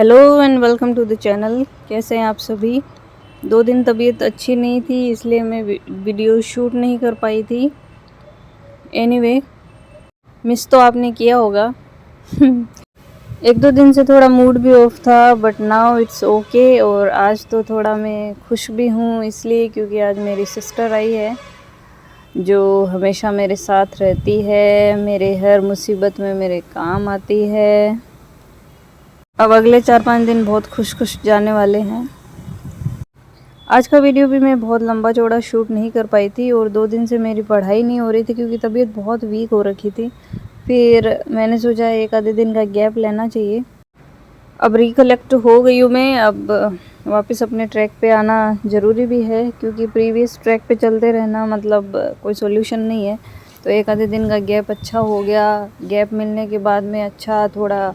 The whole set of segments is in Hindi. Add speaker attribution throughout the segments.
Speaker 1: Hello and welcome to the channel. कैसे हैं आप सभी। 2 दिन तबीयत अच्छी नहीं थी इसलिए मैं वीडियो शूट नहीं कर पाई थी। एनीवे, मिस तो आपने किया होगा। 1-2 दिन से थोड़ा मूड भी ऑफ था बट नाउ इट्स ओके। और आज तो थोड़ा मैं खुश भी हूँ इसलिए क्योंकि आज मेरी सिस्टर आई है जो हमेशा मेरे साथ रहती है, मेरे हर मुसीबत में मेरे काम आती है। अब अगले 4-5 दिन बहुत खुश जाने वाले हैं। आज का वीडियो भी मैं बहुत लंबा चौड़ा शूट नहीं कर पाई थी और 2 दिन से मेरी पढ़ाई नहीं हो रही थी क्योंकि तबीयत बहुत वीक हो रखी थी। फिर मैंने सोचा एक आधे दिन का गैप लेना चाहिए। अब रिकलेक्ट हो गई हूँ मैं। अब वापस अपने ट्रैक पे आना ज़रूरी भी है क्योंकि प्रीवियस ट्रैक पे चलते रहना मतलब कोई सॉल्यूशन नहीं है। तो एक आधे दिन का गैप अच्छा हो गया। गैप मिलने के बाद में अच्छा थोड़ा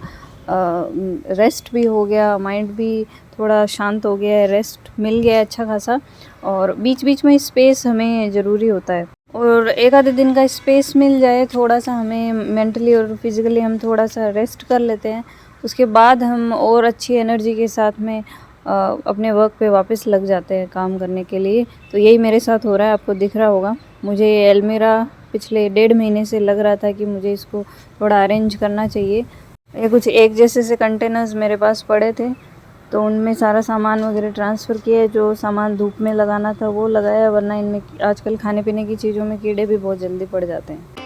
Speaker 1: रेस्ट भी हो गया, माइंड भी थोड़ा शांत हो गया है, रेस्ट मिल गया अच्छा खासा। और बीच बीच में स्पेस हमें ज़रूरी होता है और एक आधे दिन का स्पेस मिल जाए थोड़ा सा हमें मेंटली और फिज़िकली, हम थोड़ा सा रेस्ट कर लेते हैं। उसके बाद हम और अच्छी एनर्जी के साथ में अपने वर्क पे वापस लग जाते हैं काम करने के लिए। तो यही मेरे साथ हो रहा है, आपको दिख रहा होगा। मुझे अलमीरा पिछले 1.5 महीने से लग रहा था कि मुझे इसको थोड़ा अरेंज करना चाहिए। ये कुछ एक जैसे से कंटेनर्स मेरे पास पड़े थे तो उनमें सारा सामान वगैरह ट्रांसफ़र किया है। जो सामान धूप में लगाना था वो लगाया, वरना इनमें आजकल खाने पीने की चीज़ों में कीड़े भी बहुत जल्दी पड़ जाते हैं।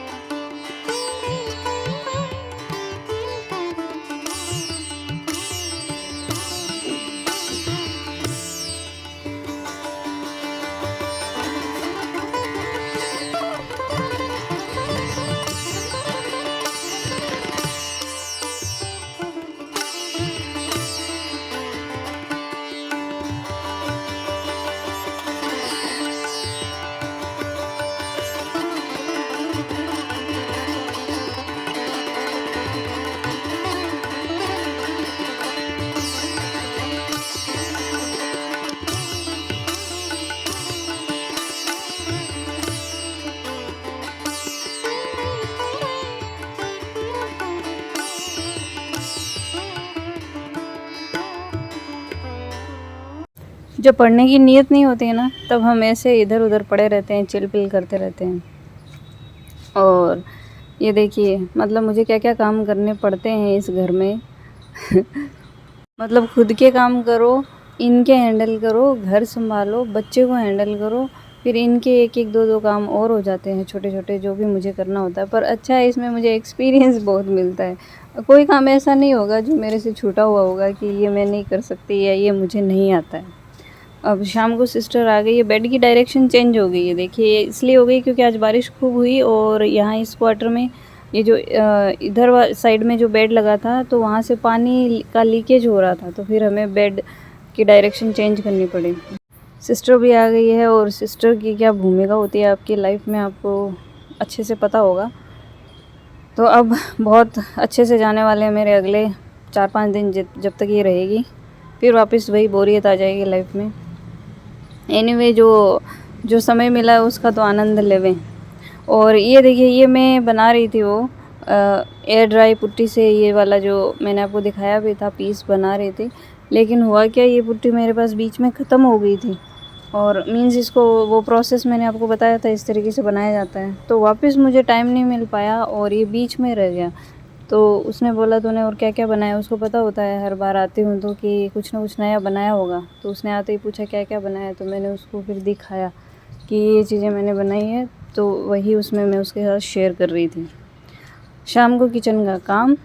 Speaker 1: जब पढ़ने की नीयत नहीं होती है ना तब हम ऐसे इधर उधर पड़े रहते हैं, चिल पिल करते रहते हैं। और ये देखिए मतलब मुझे क्या क्या काम करने पड़ते हैं इस घर में। मतलब खुद के काम करो, इनके हैंडल करो, घर संभालो, बच्चे को हैंडल करो, फिर इनके एक एक दो दो काम और हो जाते हैं छोटे छोटे जो भी मुझे करना होता है। पर अच्छा है, इसमें मुझे एक्सपीरियंस बहुत मिलता है। कोई काम ऐसा नहीं होगा जो मेरे से छूटा हुआ होगा कि ये मैं नहीं कर सकती या ये मुझे नहीं आता है। अब शाम को सिस्टर आ गई है। बेड की डायरेक्शन चेंज हो गई है, देखिए इसलिए हो गई क्योंकि आज बारिश खूब हुई और यहाँ इस क्वार्टर में ये जो इधर साइड में जो बेड लगा था तो वहाँ से पानी का लीकेज हो रहा था, तो फिर हमें बेड की डायरेक्शन चेंज करनी पड़ी। सिस्टर भी आ गई है और सिस्टर की क्या भूमिका होती है आपकी लाइफ में आपको अच्छे से पता होगा। तो अब बहुत अच्छे से जाने वाले हैं मेरे अगले 4-5 दिन जब तक ये रहेगी, फिर वापस वही बोरियत आ जाएगी लाइफ में। एनीवे, जो समय मिला है उसका तो आनंद लेवें। और ये देखिए ये मैं बना रही थी वो एयर ड्राई पुट्टी से, ये वाला जो मैंने आपको दिखाया भी था पीस बना रही थी। लेकिन हुआ क्या, ये पुट्टी मेरे पास बीच में ख़त्म हो गई थी और मीन्स इसको वो प्रोसेस मैंने आपको बताया था इस तरीके से बनाया जाता है, तो वापस मुझे टाइम नहीं मिल पाया और ये बीच में रह गया। तो उसने बोला तूने और क्या क्या बनाया, उसको पता होता है हर बार आती हूँ तो कि कुछ ना कुछ नया बनाया होगा। तो उसने आते ही पूछा क्या क्या बनाया, तो मैंने उसको फिर दिखाया कि ये चीज़ें मैंने बनाई है। तो वही उसमें मैं उसके साथ शेयर कर रही थी। शाम को किचन का काम।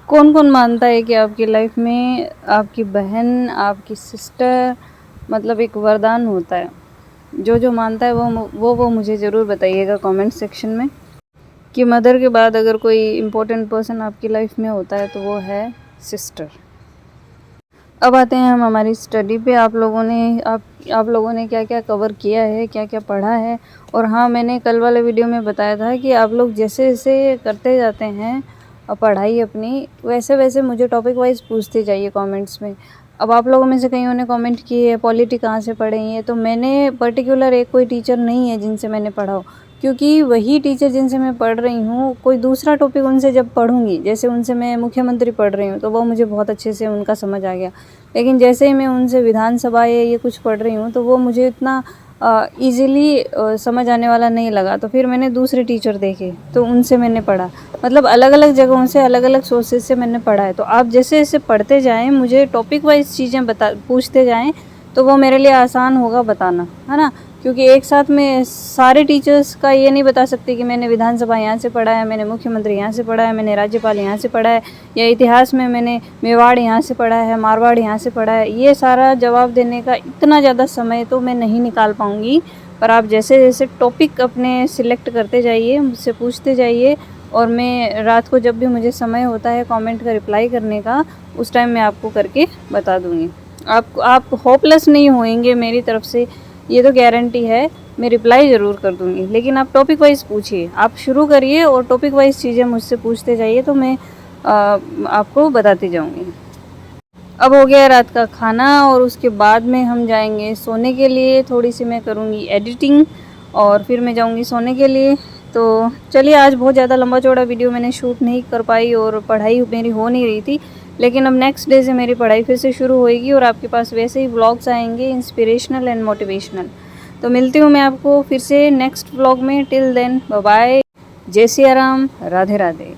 Speaker 1: कौन कौन मानता है कि आपकी लाइफ में आपकी बहन, आपकी सिस्टर मतलब एक वरदान होता है? जो जो मानता है वो मुझे ज़रूर बताइएगा कमेंट सेक्शन में कि मदर के बाद अगर कोई इम्पोर्टेंट पर्सन आपकी लाइफ में होता है तो वो है सिस्टर। अब आते हैं हम हमारी स्टडी पे। आप लोगों ने क्या क्या कवर किया है, क्या क्या पढ़ा है। और हाँ, मैंने कल वाले वीडियो में बताया था कि आप लोग जैसे जैसे करते जाते हैं पढ़ाई अपनी, वैसे वैसे मुझे टॉपिक वाइज पूछते जाइए कमेंट्स में। अब आप लोगों में से कईयों ने कमेंट किए है पॉलिटी कहाँ से पढ़े हैं, तो मैंने पर्टिकुलर एक कोई टीचर नहीं है जिनसे मैंने पढ़ा हो, क्योंकि वही टीचर जिनसे मैं पढ़ रही हूँ, कोई दूसरा टॉपिक उनसे जब पढ़ूंगी, जैसे उनसे मैं मुख्यमंत्री पढ़ रही हूँ तो वो मुझे बहुत अच्छे से उनका समझ आ गया। लेकिन जैसे ही मैं उनसे विधानसभा या ये कुछ पढ़ रही हूँ तो वो मुझे इतना ईज़िली समझ आने वाला नहीं लगा। तो फिर मैंने दूसरे टीचर देखे तो उनसे मैंने पढ़ा, मतलब अलग अलग जगहों से अलग अलग सोर्सेज से मैंने पढ़ा है। तो आप जैसे जैसे पढ़ते जाएं, मुझे टॉपिक वाइज चीज़ें पूछते जाएं तो वो मेरे लिए आसान होगा बताना, है ना। क्योंकि एक साथ में सारे टीचर्स का ये नहीं बता सकती कि मैंने विधानसभा यहाँ से पढ़ा है, मैंने मुख्यमंत्री यहाँ से पढ़ा है, मैंने राज्यपाल यहाँ से पढ़ा है, या इतिहास में मैंने मेवाड़ यहाँ से पढ़ा है, मारवाड़ यहाँ से पढ़ा है। ये सारा जवाब देने का इतना ज़्यादा समय तो मैं नहीं निकाल पाऊँगी। पर आप जैसे जैसे टॉपिक अपने सिलेक्ट करते जाइए, मुझसे पूछते जाइए, और मैं रात को जब भी मुझे समय होता है कमेंट का रिप्लाई करने का, उस टाइम मैं आपको करके बता दूँगी। आप होपलेस नहीं होएंगे मेरी तरफ से, ये तो गारंटी है। मैं रिप्लाई ज़रूर कर दूँगी, लेकिन आप टॉपिक वाइज पूछिए। आप शुरू करिए और टॉपिक वाइज चीज़ें मुझसे पूछते जाइए तो मैं आपको बताती जाऊँगी। अब हो गया रात का खाना और उसके बाद में हम जाएंगे सोने के लिए। थोड़ी सी मैं करूँगी एडिटिंग और फिर मैं जाऊँगी सोने के लिए। तो चलिए, आज बहुत ज़्यादा लंबा चौड़ा वीडियो मैंने शूट नहीं कर पाई और पढ़ाई मेरी हो नहीं रही थी, लेकिन अब नेक्स्ट डे से मेरी पढ़ाई फिर से शुरू होएगी और आपके पास वैसे ही व्लॉग्स आएंगे इंस्पिरेशनल एंड मोटिवेशनल। तो मिलती हूँ मैं आपको फिर से नेक्स्ट व्लॉग में। टिल देन बाय बाय, जय सिया राम, राधे राधे।